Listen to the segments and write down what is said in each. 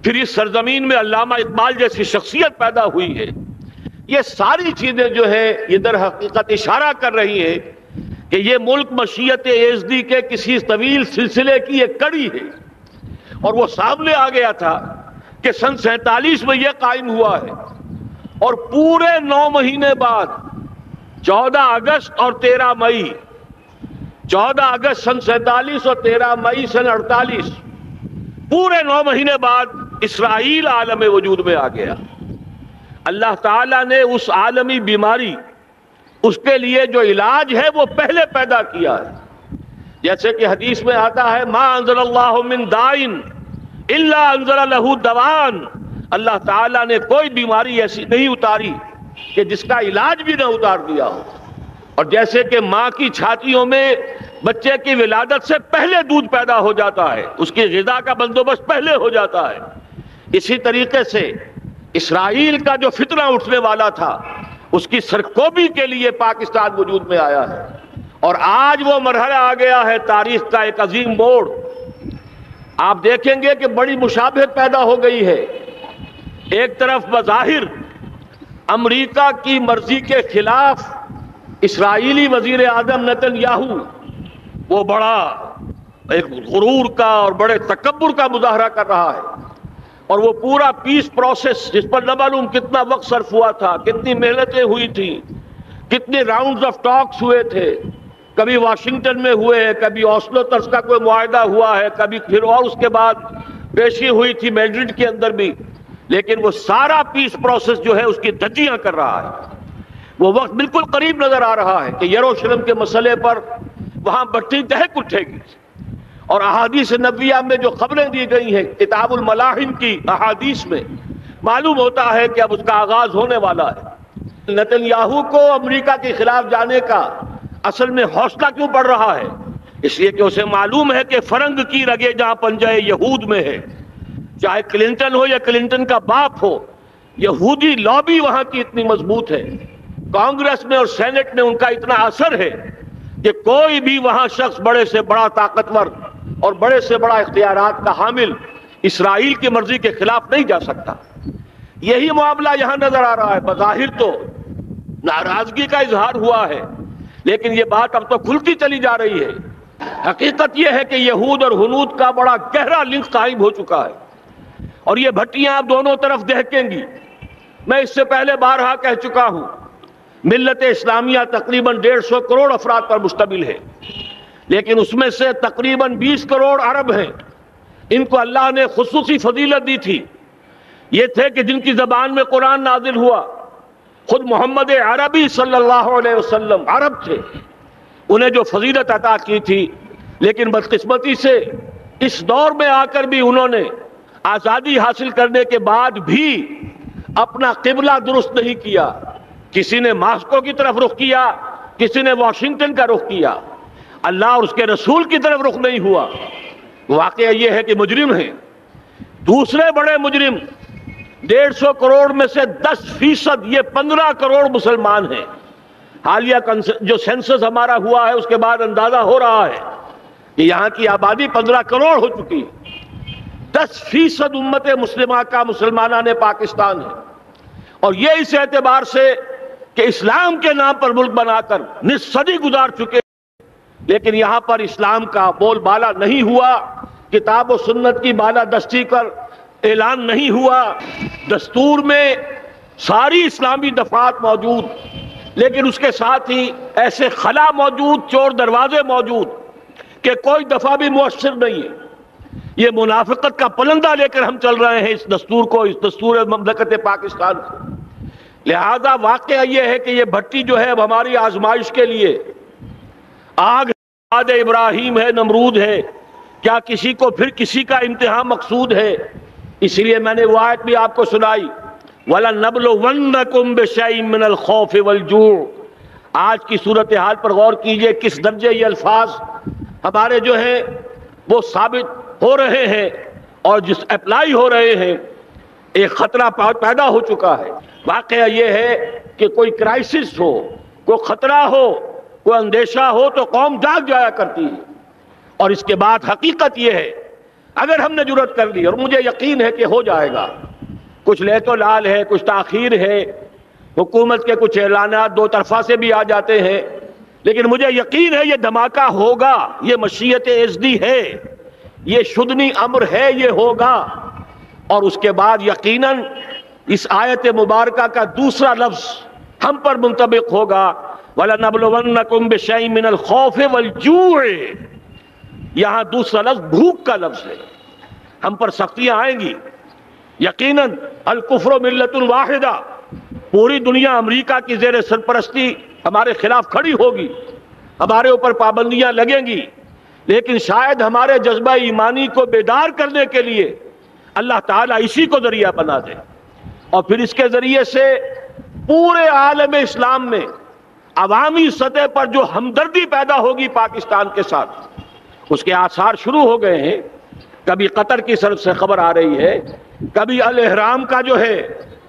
پھر اس سرزمین میں علامہ اقبال جیسی شخصیت پیدا ہوئی ہے. یہ ساری چیزیں جو ہے یہ در حقیقت اشارہ کر رہی ہے کہ یہ ملک مشیت یزدی کے کسی طویل سلسلے کی ایک کڑی ہے. اور وہ سامنے آ گیا تھا کہ سن 47 میں یہ قائم ہوا ہے، اور پورے 9 مہینے بعد 14 اگست اور 13 مئی، 14 اگست سن 47 اور 13 مئی سن 48، پورے 9 مہینے بعد اسرائیل عالم وجود میں آ گیا. اللہ تعالیٰ نے اس عالمی بیماری، اس کے لیے جو علاج ہے وہ پہلے پیدا کیا ہے. جیسے کہ حدیث میں آتا ہے ما انزل اللہ من دائن الا انزل لہ دوان، اللہ تعالیٰ نے کوئی بیماری ایسی نہیں اتاری کہ جس کا علاج بھی نہ اتار دیا ہو. اور جیسے کہ ماں کی چھاتیوں میں بچے کی ولادت سے پہلے دودھ پیدا ہو جاتا ہے، اس کی غذا کا بندوبست پہلے ہو جاتا ہے، اسی طریقے سے اسرائیل کا جو فتنہ اٹھنے والا تھا اس کی سرکوبی کے لیے پاکستان وجود میں آیا ہے. اور آج وہ مرحلہ آ گیا ہے، تاریخ کا ایک عظیم موڑ. آپ دیکھیں گے کہ بڑی مشابہت پیدا ہو گئی ہے. ایک طرف بظاہر امریکہ کی مرضی کے خلاف اسرائیلی وزیر اعظم نتن یاہو وہ بڑا ایک غرور کا اور بڑے تکبر کا مظاہرہ کر رہا ہے، اور وہ پورا پیس پروسیس جس پر نہ معلوم کتنا وقت صرف ہوا تھا، کتنی محنتیں ہوئی تھیں، کتنے راؤنڈز آف ٹاکس ہوئے تھے، کبھی واشنگٹن میں ہوئے ہیں، کبھی اوسلو طرز کا کوئی معاہدہ ہوا ہے، کبھی پھر اور اس کے بعد پیشی ہوئی تھی میڈرڈ کے اندر بھی، لیکن وہ سارا پیس پروسیس جو ہے اس کی دھجیاں کر رہا ہے. وہ وقت بالکل قریب نظر آ رہا ہے کہ یروشلم کے مسئلے پر وہاں بٹی دہک اٹھے گی. اور احادیث نبویہ میں جو خبریں دی گئی ہیں کتاب الملاحم کی احادیث میں معلوم ہوتا ہے کہ اب اس کا آغاز ہونے والا ہے. نتن یاہو کو امریکہ کے خلاف جانے کا اصل میں حوصلہ کیوں بڑھ رہا ہے؟ اس لیے کہ اسے معلوم ہے کہ فرنگ کی رگیں جہاں پنجہ یہود میں ہے، چاہے کلنٹن ہو یا کلنٹن کا باپ ہو، یہودی لابی وہاں کی اتنی مضبوط ہے، کانگریس میں اور سینٹ میں ان کا اتنا اثر ہے کہ کوئی بھی وہاں شخص بڑے سے بڑا طاقتور اور بڑے سے بڑا اختیارات کا حامل اسرائیل کی مرضی کے خلاف نہیں جا سکتا. یہی معاملہ یہاں نظر آ رہا ہے. بظاہر تو ناراضگی کا اظہار ہوا ہے، لیکن یہ بات اب تو کھلتی چلی جا رہی ہے. حقیقت یہ ہے کہ یہود اور ہنود کا بڑا گہرا لنک قائم ہو چکا ہے، اور یہ بھٹیاں اب دونوں طرف دہکیں گی. میں اس سے پہلے بارہا کہہ چکا ہوں، ملت اسلامیہ تقریباً 150 کروڑ افراد پر مشتمل ہے، لیکن اس میں سے تقریباً 20 کروڑ عرب ہیں. ان کو اللہ نے خصوصی فضیلت دی تھی. یہ تھے کہ جن کی زبان میں قرآن نازل ہوا، خود محمد عربی صلی اللہ علیہ وسلم عرب تھے، انہیں جو فضیلت عطا کی تھی. لیکن بدقسمتی سے اس دور میں آ کر بھی انہوں نے آزادی حاصل کرنے کے بعد بھی اپنا قبلہ درست نہیں کیا. کسی نے ماسکو کی طرف رخ کیا، کسی نے واشنگٹن کا رخ کیا، اللہ اور اس کے رسول کی طرف رخ نہیں ہوا. واقعہ یہ ہے کہ مجرم ہیں. دوسرے بڑے مجرم 150 کروڑ میں سے 10% یہ 15 کروڑ مسلمان ہیں. حالیہ جو سینسس ہمارا ہوا ہے اس کے بعد اندازہ ہو رہا ہے کہ یہاں کی آبادی 15 کروڑ ہو چکی ہے. 10% امت مسلمہ کا مسلمانان پاکستان ہے، اور یہ اس اعتبار سے کہ اسلام کے نام پر ملک بنا کر نصف صدی گزار چکے، لیکن یہاں پر اسلام کا بول بالا نہیں ہوا، کتاب و سنت کی بالا دستی پر اعلان نہیں ہوا. دستور میں ساری اسلامی دفعات موجود، لیکن اس کے ساتھ ہی ایسے خلا موجود، چور دروازے موجود کہ کوئی دفعہ بھی مؤثر نہیں ہے. یہ منافقت کا پلندہ لے کر ہم چل رہے ہیں اس دستور کو، اس دستور مملکت پاکستان کو. لہذا واقعہ یہ ہے کہ یہ بھٹی جو ہے اب ہماری آزمائش کے لیے آگ ابراہیم ہے، نمرود ہے. کیا کسی کو پھر کسی کا امتحان مقصود ہے؟ اس لیے میں نے وہ آیت بھی آپ کو سنائی، وَلَنَبْلُوَنَّكُمْ بِشَيْءٍ مِّنَ الْخَوْفِ وَالْجُوعِ. آج کی صورتحال پر غور کیجئے، کس درجے یہ الفاظ ہمارے جو ہیں وہ ثابت ہو رہے ہیں اور جس اپلائی ہو رہے ہیں. ایک خطرہ پیدا ہو چکا ہے. واقعہ یہ ہے کہ کوئی کرائسس ہو، کوئی خطرہ ہو، کوئی اندیشہ ہو تو قوم جاگ جایا کرتی ہے. اور اس کے بعد حقیقت یہ ہے اگر ہم نے جرأت کر لی، اور مجھے یقین ہے کہ ہو جائے گا، کچھ لیت و لال ہے، کچھ تاخیر ہے، حکومت کے کچھ اعلانات دو طرفہ سے بھی آ جاتے ہیں، لیکن مجھے یقین ہے یہ دھماکہ ہوگا، یہ مشیت اذنی ہے، یہ شدنی امر ہے، یہ ہوگا۔ اور اس کے بعد یقیناً اس آیت مبارکہ کا دوسرا لفظ ہم پر منطبق ہوگا، وَلَنَبْلُوَنَّكُمْ بِشَيْءٍ مِّنَ الْخَوْفِ وَالْجُوعِ۔ یہاں دوسرا لفظ بھوک کا لفظ ہے، ہم پر سختیاں آئیں گی یقیناً۔ الکفر ملت واحدہ، پوری دنیا امریکہ کی زیر سرپرستی ہمارے خلاف کھڑی ہوگی، ہمارے اوپر پابندیاں لگیں گی، لیکن شاید ہمارے جذبہ ایمانی کو بیدار کرنے کے لیے اللہ تعالیٰ اسی کو ذریعہ بنا دے، اور پھر اس کے ذریعے سے پورے عالم اسلام میں عوامی سطح پر جو ہمدردی پیدا ہوگی پاکستان کے ساتھ، اس کے آثار شروع ہو گئے ہیں۔ کبھی قطر کی طرف سے خبر آ رہی ہے، کبھی الاحرام کا جو ہے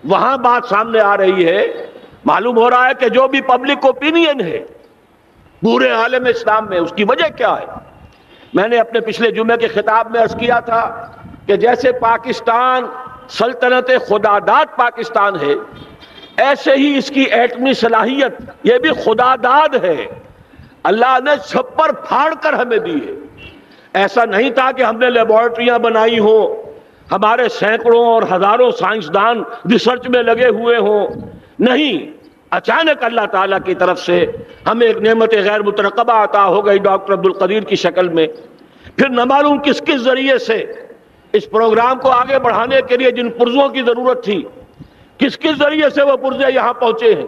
وہاں بات سامنے آ رہی ہے۔ معلوم ہو رہا ہے کہ جو بھی پبلک اوپینین ہے پورے عالم اسلام میں، اس کی وجہ کیا ہے؟ میں نے اپنے پچھلے جمعے کے خطاب میں عرض کیا تھا کہ جیسے پاکستان سلطنت خداداد پاکستان ہے، ایسے ہی اس کی ایٹمی صلاحیت یہ بھی خداداد ہے، اللہ نے چھپر پھاڑ کر ہمیں دی ہے۔ ایسا نہیں تھا کہ ہم نے لیبارٹریاں بنائی ہوں، ہمارے سینکڑوں اور ہزاروں سائنسدان ریسرچ میں لگے ہوئے ہوں، نہیں، اچانک اللہ تعالیٰ کی طرف سے ہمیں ایک نعمت غیر مترقبہ عطا ہو گئی ڈاکٹر عبدالقدیر کی شکل میں۔ پھر نہ معلوم کس کس ذریعے سے اس پروگرام کو آگے بڑھانے کے لیے جن پرزوں کی ضرورت تھی، کس کس ذریعے سے وہ پرزے یہاں پہنچے ہیں۔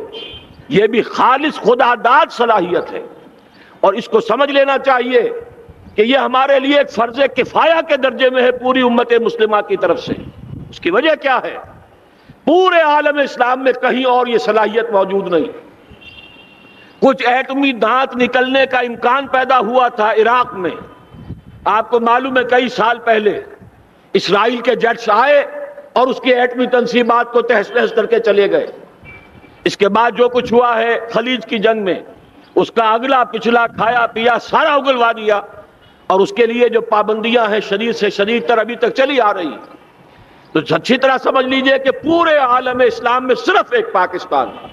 یہ بھی خالص خداداد صلاحیت ہے، اور اس کو سمجھ لینا چاہیے کہ یہ ہمارے لیے ایک فرض کفایہ کے درجے میں ہے پوری امت مسلمہ کی طرف سے۔ اس کی وجہ کیا ہے؟ پورے عالم اسلام میں کہیں اور یہ صلاحیت موجود نہیں۔ کچھ ایٹمی دانت نکلنے کا امکان پیدا ہوا تھا عراق میں، آپ کو معلوم ہے کئی سال پہلے اسرائیل کے جیٹس آئے اور اس کی ایٹمی تنصیبات کو تہس نہس کر کے چلے گئے۔ اس کے بعد جو کچھ ہوا ہے خلیج کی جنگ میں، اس کا اگلا پچھلا کھایا پیا سارا اگلوا دیا، اور اس کے لیے جو پابندیاں ہیں شدید سے شدید تر ابھی تک چلی آ رہی ہیں۔ تو اچھی طرح سمجھ لیجئے کہ پورے عالم اسلام میں صرف ایک پاکستان ہے،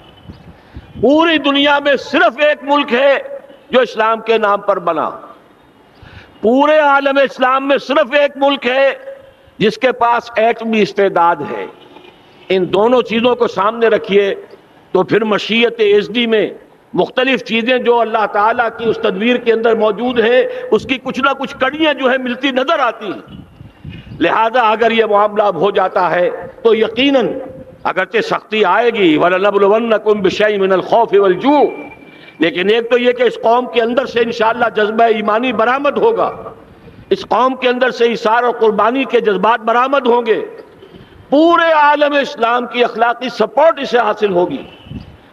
پوری دنیا میں صرف ایک ملک ہے جو اسلام کے نام پر بنا، پورے عالم اسلام میں صرف ایک ملک ہے جس کے پاس ایٹمی استعداد ہے۔ ان دونوں چیزوں کو سامنے رکھیے تو پھر مشیت اذنی میں مختلف چیزیں جو اللہ تعالیٰ کی اس تدبیر کے اندر موجود ہے، اس کی کچھ نہ کچھ کڑیاں جو ہے ملتی نظر آتی ہیں۔ لہذا اگر یہ معاملہ ہو جاتا ہے تو یقیناً اگرچہ سختی آئے گی، وَلَنَبْلُوَنَّكُمْ بِشَيْءٍ مِّنَ الْخَوْفِ وَالْجُوعِ، لیکن ایک تو یہ کہ اس قوم کے اندر سے انشاءاللہ جذبہ ایمانی برآمد ہوگا، اس قوم کے اندر سے ایثار اور قربانی کے جذبات برآمد ہوں گے، پورے عالم اسلام کی اخلاقی سپورٹ اسے حاصل ہوگی۔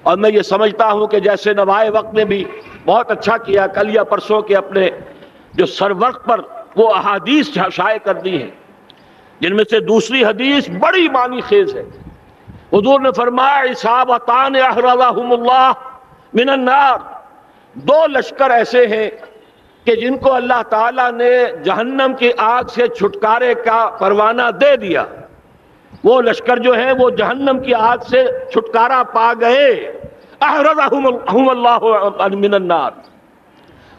اور میں یہ سمجھتا ہوں کہ جیسے نوائے وقت نے بھی بہت اچھا کیا، کل یا پرسوں کے اپنے جو سر وقت پر وہ احادیث شائع کر دی ہیں، جن میں سے دوسری حدیث بڑی معنی خیز ہے۔ حضور نے فرمایا اصابتان احرزہم اللہ من النار، دو لشکر ایسے ہیں کہ جن کو اللہ تعالیٰ نے جہنم کی آگ سے چھٹکارے کا پروانہ دے دیا، وہ لشکر جو ہیں وہ جہنم کی آگ سے چھٹکارا پا گئے، احرزہم اللہ من النار۔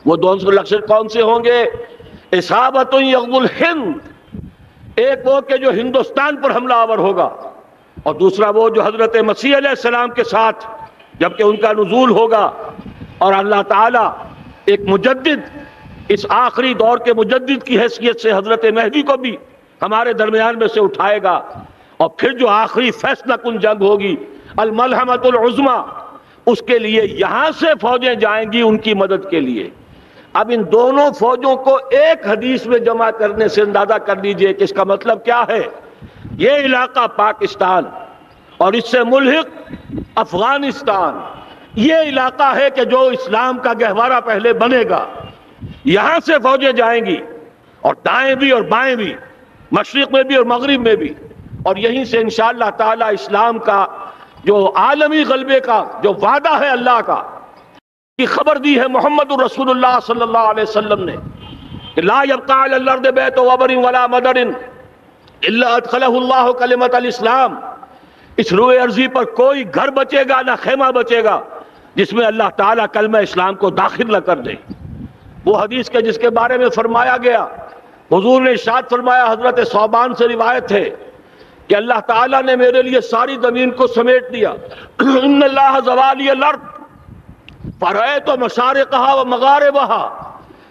وہ دونوں لشکر کون سے ہوں گے؟ اصابت یغزو الہند، ایک وہ کہ جو ہندوستان پر حملہ آور ہوگا، اور دوسرا وہ جو حضرت مسیح علیہ السلام کے ساتھ جبکہ ان کا نزول ہوگا، اور اللہ تعالیٰ ایک مجدد، اس آخری دور کے مجدد کی حیثیت سے حضرت مہدی کو بھی ہمارے درمیان میں سے اٹھائے گا، اور پھر جو آخری فیصلہ کن جنگ ہوگی الملحمۃ العظمیٰ، اس کے لیے یہاں سے فوجیں جائیں گی ان کی مدد کے لیے۔ اب ان دونوں فوجوں کو ایک حدیث میں جمع کرنے سے اندازہ کر لیجئے کہ اس کا مطلب کیا ہے۔ یہ علاقہ پاکستان اور اس سے ملحق افغانستان، یہ علاقہ ہے کہ جو اسلام کا گہوارہ پہلے بنے گا، یہاں سے فوجیں جائیں گی، اور دائیں بھی اور بائیں بھی، مشرق میں بھی اور مغرب میں بھی، اور یہیں سے انشاءاللہ تعالی اسلام کا جو عالمی غلبے کا جو وعدہ ہے اللہ کا، کی خبر دی ہے محمد الرسول اللہ صلی اللہ علیہ وسلم نے کہ لا یبقى علی الارض بیت وبر ولا مدر الا ادخلہ اللہ کلمۃ الاسلام، اس روئے ارضی پر کوئی گھر بچے گا نہ خیمہ بچے گا جس میں اللہ تعالیٰ کلمہ اسلام کو داخل نہ کر دے۔ وہ حدیث کے جس کے بارے میں فرمایا گیا، حضور نے ارشاد فرمایا، حضرت ثوبان سے روایت ہے کہ اللہ تعالیٰ نے میرے لیے ساری زمین کو سمیٹ دیا۔ ان اللہ زوالی الارض فرأیت مشارقہا و مغاربہا،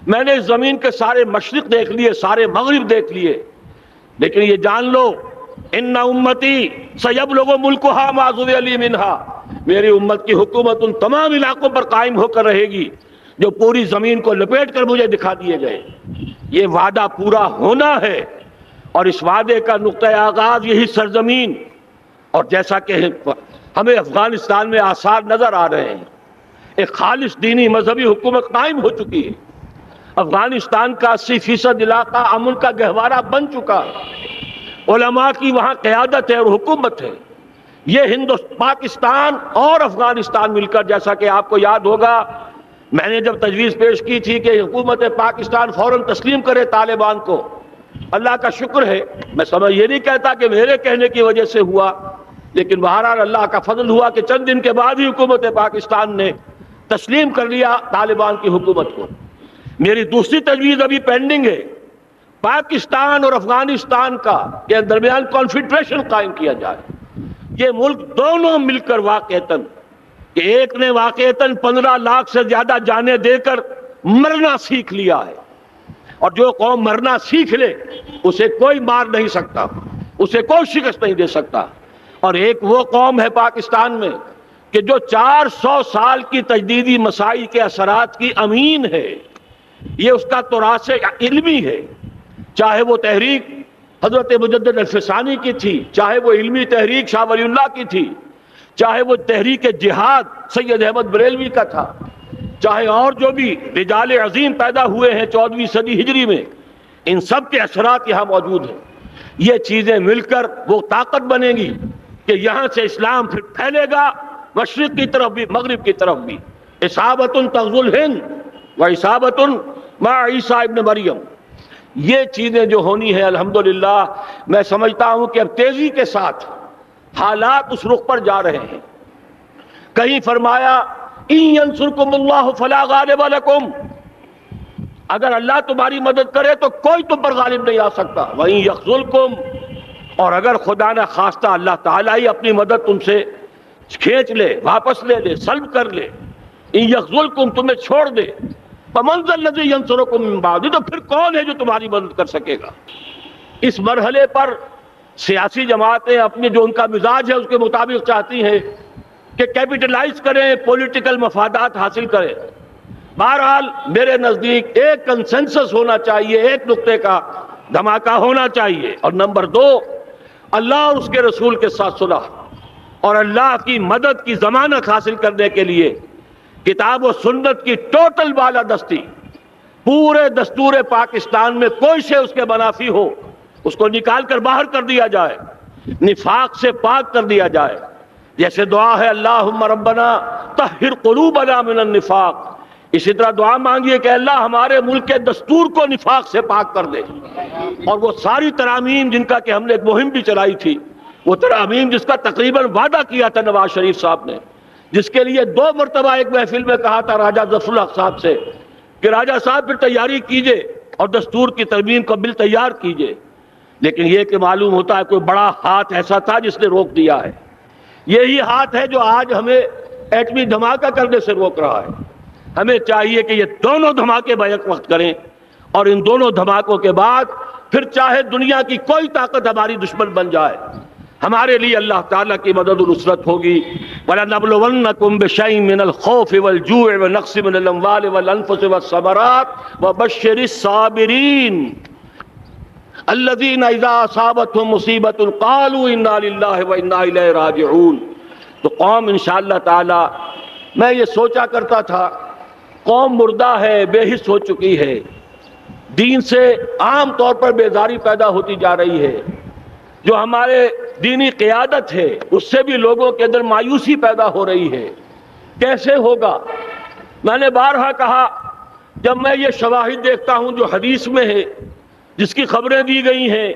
میں نے اس زمین کے سارے مشرق دیکھ لیے، سارے مغرب دیکھ لیے، لیکن یہ جان لو ان امتی سیبلغ ملکہا ما ذوی لی منہا، میری امت کی حکومت ان تمام علاقوں پر قائم ہو کر رہے گی جو پوری زمین کو لپیٹ کر مجھے دکھا دیے گئے۔ یہ وعدہ پورا ہونا ہے، اور اس وعدے کا نقطہ آغاز یہی سرزمین، اور جیسا کہ ہمیں افغانستان میں آثار نظر آ رہے ہیں، ایک خالص دینی مذہبی حکومت قائم ہو چکی ہے۔ افغانستان کا 80% علاقہ امن کا گہوارہ بن چکا ہے، علماء کی وہاں قیادت ہے اور حکومت ہے۔ یہ پاکستان اور افغانستان مل کر، جیسا کہ آپ کو یاد ہوگا میں نے جب تجویز پیش کی تھی کہ حکومت پاکستان فوراً تسلیم کرے طالبان کو، اللہ کا شکر ہے، میں یہ نہیں کہتا کہ میرے کہنے کی وجہ سے ہوا، لیکن بہرحال اللہ کا فضل ہوا کہ چند دن کے بعد ہی حکومت پاکستان نے تسلیم کر لیا طالبان کی حکومت کو۔ میری دوسری تجویز ابھی پینڈنگ ہے، پاکستان اور افغانستان کے درمیان کانفیڈریشن قائم کیا جائے۔ یہ ملک دونوں مل کر واقعتاً، کہ ایک نے واقعتاً 15 لاکھ سے زیادہ جانیں دے کر مرنا سیکھ لیا ہے، اور جو قوم مرنا سیکھ لے اسے کوئی مار نہیں سکتا، اسے کوئی شکست نہیں دے سکتا، اور ایک وہ قوم ہے پاکستان میں کہ جو 400 سال کی تجدیدی مسائی کے اثرات کی امین ہے، یہ اس کا تراث علمی ہے، چاہے وہ تحریک حضرت مجدد الفسانی کی تھی، چاہے وہ علمی تحریک شاہ ولی اللہ کی تھی، چاہے وہ تحریک جہاد سید احمد بریلوی کا تھا، چاہے اور جو بھی رجال عظیم پیدا ہوئے ہیں 14ویں صدی ہجری میں، ان سب کے اثرات یہاں موجود ہیں۔ یہ چیزیں مل کر وہ طاقت بنے گی کہ یہاں سے اسلام پھر پھیلے گا، مشرق کی طرف بھی مغرب کی طرف بھی۔ اصابۃ تغزو الہند و اصابۃ مع عیسیٰ ابن مریم، یہ چیزیں جو ہونی ہیں الحمدللہ میں سمجھتا ہوں کہ اب تیزی کے ساتھ حالات اس رخ پر جا رہے ہیں۔ کہیں فرمایا ان ینصرکم اللہ فلا غالب لکم، اگر اللہ تمہاری مدد کرے تو کوئی تم پر غالب نہیں آ سکتا، وَإِن يَخْذُلْكُمْ، اور اگر خدا نہ خواستہ اللہ تعالیٰ ہی اپنی مدد تم سے کھینچ لے، واپس لے لے، سلب کر لے، ان یخذلکم، تمہیں چھوڑ دے، فمن ذا الذی ینصرکم من بعد، تو پھر کون ہے جو تمہاری مدد کر سکے گا۔ اس مرحلے پر سیاسی جماعتیں اپنے جو ان کا مزاج ہے اس کے مطابق چاہتی ہیں کہ کیپٹلائز کریں، پولیٹیکل مفادات حاصل کریں۔ بہرحال میرے نزدیک ایک کنسنسس ہونا چاہیے، ایک نقطے کا دھماکہ ہونا چاہیے، اور نمبر 2 اللہ اور اس کے رسول کے ساتھ صلح اور اللہ کی مدد کی ضمانت حاصل کرنے کے لیے کتاب و سنت کی ٹوٹل بالادستی، پورے دستور پاکستان میں کوئی شے اس کے منافی ہو اس کو نکال کر باہر کر دیا جائے، نفاق سے پاک کر دیا جائے۔ جیسے دعا ہے اللہم ربنا طہر قلوبنا من النفاق، اسی طرح دعا مانگیے کہ اللہ ہمارے ملک کے دستور کو نفاق سے پاک کر دے۔ اور وہ ساری ترامیم جن کا کہ ہم نے ایک مہم بھی چلائی تھی، وہ ترامیم جس کا تقریباً وعدہ کیا تھا نواز شریف صاحب نے، جس کے لیے 2 مرتبہ ایک محفل میں کہا تھا راجہ ظفر الحق صاحب سے کہ راجہ صاحب پھر تیاری کیجئے اور دستور کی ترمیم کا بل تیار کیجئے، لیکن یہ کہ معلوم ہوتا ہے کوئی بڑا ہاتھ ایسا تھا جس نے روک دیا ہے۔ یہی ہاتھ ہے جو آج ہمیں ایٹمی دھماکہ کرنے سے روک رہا ہے۔ ہمیں چاہیے کہ یہ دونوں دھماکے بیک وقت کریں، اور ان دونوں دھماکوں کے بعد پھر چاہے دنیا کی کوئی طاقت ہماری دشمن بن جائے، ہمارے لیے اللہ تعالیٰ کی مدد و نصرت ہوگی۔ وَلَنَبْلُوَنَّكُمْ بِشَيْءٍ مِّنَ الْخَوْفِ وَالْجُوعِ وَنَقْصٍ مِّنَ الْأَمْوَالِ وَالْأَنفُسِ وَالثَّمَرَاتِ وَبَشِّرِ الصَّابِرِينَ الَّذِينَ إِذَا أَصَابَتْهُم مُّصِيبَةٌ قَالُوا إِنَّا لِلَّهِ وَإِنَّا إِلَيْهِ رَاجِعُونَ۔ تو قوم انشاءاللہ تعالی، میں یہ سوچا کرتا تھا قوم مردہ ہے، بے حس ہو چکی ہے، دین سے عام طور پر بیزاری پیدا ہوتی جا رہی ہے، جو ہمارے دینی قیادت ہے اس سے بھی لوگوں کے اندر مایوسی پیدا ہو رہی ہے۔ کیسے ہوگا؟ میں نے بارہا کہا جب میں یہ شواہد دیکھتا ہوں جو حدیث میں ہے، جس کی خبریں دی گئی ہیں،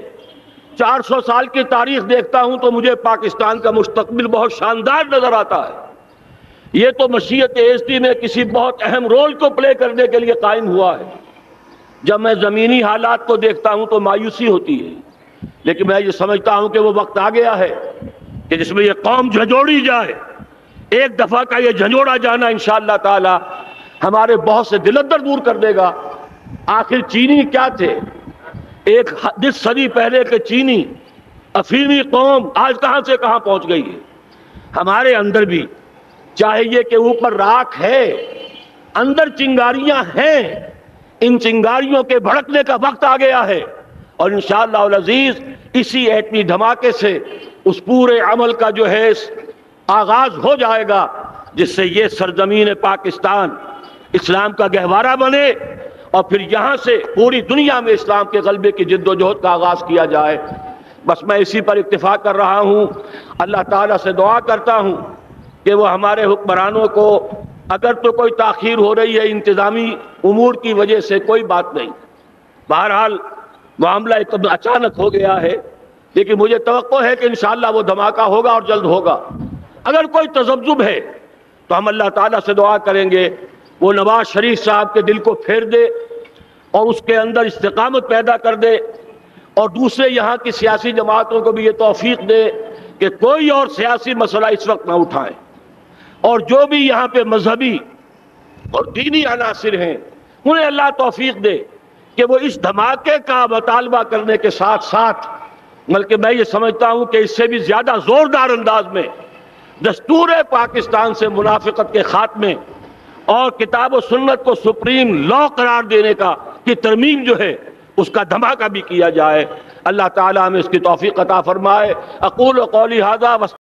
400 سال کی تاریخ دیکھتا ہوں، تو مجھے پاکستان کا مستقبل بہت شاندار نظر آتا ہے۔ یہ تو مشیت ایزدی میں کسی بہت اہم رول کو پلے کرنے کے لیے قائم ہوا ہے۔ جب میں زمینی حالات کو دیکھتا ہوں تو مایوسی ہوتی ہے، لیکن میں یہ سمجھتا ہوں کہ وہ وقت آ گیا ہے کہ جس میں یہ قوم جھنجھوڑی جائے۔ ایک دفعہ کا یہ جھنجھوڑا جانا انشاءاللہ تعالی ہمارے بہت سے دل اندر دور کر دے گا۔ آخر چینی کیا تھے؟ ایک 10 صدی پہلے کے چینی افیمی قوم آج کہاں سے کہاں پہنچ گئی ہے۔ ہمارے اندر بھی چاہیے کہ اوپر راکھ ہے، اندر چنگاریاں ہیں، ان چنگاریوں کے بھڑکنے کا وقت آ گیا ہے، اور انشاءاللہ العزیز اسی ایٹمی دھماکے سے اس پورے عمل کا جو ہے آغاز ہو جائے گا، جس سے یہ سرزمین پاکستان اسلام کا گہوارہ بنے، اور پھر یہاں سے پوری دنیا میں اسلام کے غلبے کی جد و جہد کا آغاز کیا جائے۔ بس میں اسی پر اکتفا کر رہا ہوں۔ اللہ تعالیٰ سے دعا کرتا ہوں کہ وہ ہمارے حکمرانوں کو، اگر تو کوئی تاخیر ہو رہی ہے انتظامی امور کی وجہ سے، کوئی بات نہیں، بہرحال معاملہ ایک اچانک ہو گیا ہے، لیکن مجھے توقع ہے کہ انشاءاللہ وہ دھماکہ ہوگا اور جلد ہوگا۔ اگر کوئی تذبذب ہے تو ہم اللہ تعالیٰ سے دعا کریں گے وہ نواز شریف صاحب کے دل کو پھیر دے اور اس کے اندر استقامت پیدا کر دے، اور دوسرے یہاں کی سیاسی جماعتوں کو بھی یہ توفیق دے کہ کوئی اور سیاسی مسئلہ اس وقت نہ اٹھائیں، اور جو بھی یہاں پہ مذہبی اور دینی عناصر ہیں انہیں اللہ توفیق دے کہ وہ اس دھماکے کا مطالبہ کرنے کے ساتھ ساتھ، بلکہ میں یہ سمجھتا ہوں کہ اس سے بھی زیادہ زوردار انداز میں دستور پاکستان سے منافقت کے خاتمے اور کتاب و سنت کو سپریم لا قرار دینے کی ترمیم جو ہے اس کا دھماکہ بھی کیا جائے۔ اللہ تعالیٰ ہمیں اس کی توفیق عطا فرمائے۔ اقول قولی ھذا